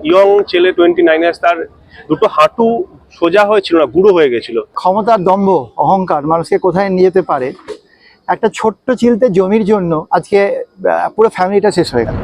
Young ছেলে 29 years, তার দুটো হাঁটু সোজা হয়েছিল না, গুঁড়ো হয়ে গেছিল। ক্ষমতার দম্ভ, অহংকার মানুষকে কোথায় নিয়ে যেতে পারে। একটা ছোট্ট চিলতে জমির জন্য আজকে পুরো ফ্যামিলিটা শেষ হয়ে গেল।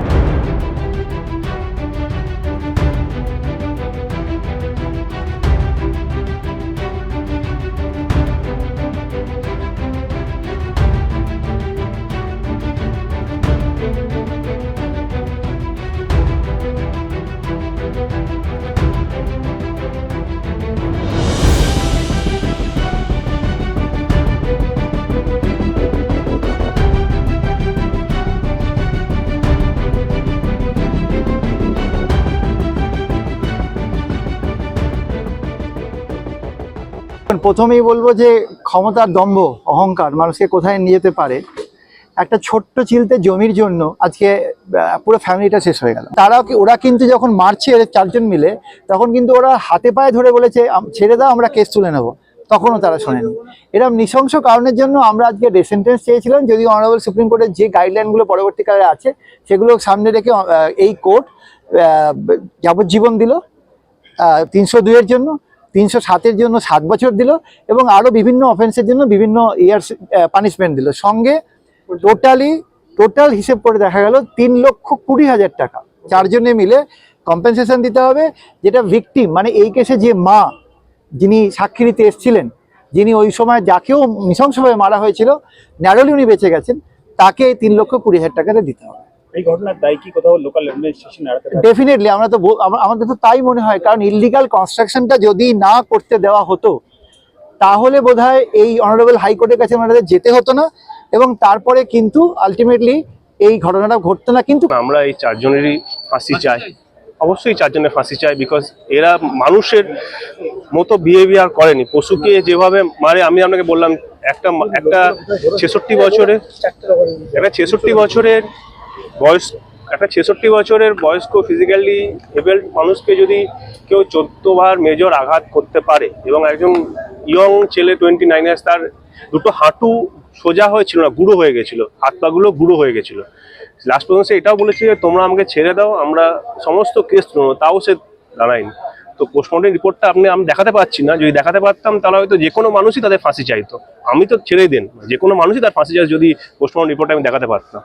প্রথমেই বলবো যে ক্ষমতার দম্ভ, অহংকার মানুষকে কোথায় নিয়ে যেতে পারে। একটা ছোট্ট চিলতে জমির জন্য আজকে পুরো ফ্যামিলিটা শেষ হয়ে গেল। ওরা কিন্তু যখন মারছে চারজন মিলে, তখন কিন্তু ওরা হাতে পায়ে ধরে বলেছে ছেড়ে দাও, আমরা কেস তুলে নেবো। তখনও তারা শোনেনি। এরকম নৃশংস কারণের জন্য আমরা আজকে ডেথ সেন্টেন্স চেয়েছিলাম, যদিও অনারেবল সুপ্রিম কোর্টের যে গাইডলাইনগুলো পরবর্তীকালে আছে সেগুলো সামনে রেখে এই কোর্ট যাবজ্জীবন দিল 302-এর জন্য, 307-এর জন্য 7 বছর দিল, এবং আরও বিভিন্ন অফেন্সের জন্য বিভিন্ন ইয়ার্স পানিশমেন্ট দিল। সঙ্গে টোটাল হিসেব করে দেখা গেল 3,20,000 টাকা চারজনে মিলে কম্পেনসেশন দিতে হবে। যেটা ভিকটিম মানে এই কেসে যে মা, যিনি সাক্ষী দিতে এসেছিলেন, যিনি ওই সময় যাকেও নৃশংসভাবে মারা হয়েছিল, ন্যারোলি উনি বেঁচে গেছেন, তাকে 3,20,000 টাকাতে দিতে হবে। এই ঘটনার দায় কি কোথাও লোকাল অ্যাডমিনিস্ট্রেশন এড়াতে পারে? ডেফিনেটলি আমাদের তো তাই মনে হয়, কারণ ইললিগাল কনস্ট্রাকশনটা যদি না করতে দেওয়া হতো তাহলে বোধহয় এই অনারেবল হাইকোর্টের কাছে আমাদের যেতে হতো না, এবং তারপরে কিন্তু আলটিমেটলি এই ঘটনাটা ঘটতো না। কিন্তু আমরা এই চারজনেরই ফাঁসি চাই, অবশ্যই চারজনের ফাঁসি চাই, বিকজ এরা মানুষের মতো বিহেভিয়ার করেনি। পশুকে যেভাবে মারে, আমি আপনাকে বললাম একটা 66 বছরের বয়স, একটা 66 বছরের বয়স্ক ফিজিক্যালি এবেলড মানুষকে যদি কেউ 14 বার মেজর আঘাত করতে পারে, এবং একজন ইয়ং ছেলে 29 ইয়ার্স, তার দুটো হাঁটু সোজা হয়েছিল না, গুঁড়ো হয়ে গেছিল, হাত পাগুলো গুঁড়ো হয়ে গেছিল। লাস্ট পর্যন্ত সে এটাও বলেছে যে তোমরা আমাকে ছেড়ে দাও, আমরা সমস্ত কেস তুলব, তাও সে দাঁড়ায়নি। তো পোস্টমর্টম রিপোর্টটা আমি দেখাতে পারছি না, যদি দেখাতে পারতাম তাহলে হয়তো যে কোনো মানুষই তাদের ফাঁসি চাইতো। আমি তো ছেড়েই দেন, যে কোনো মানুষই তার ফাঁসি চাই যদি পোস্টমর্টম রিপোর্টটা আমি দেখাতে পারতাম।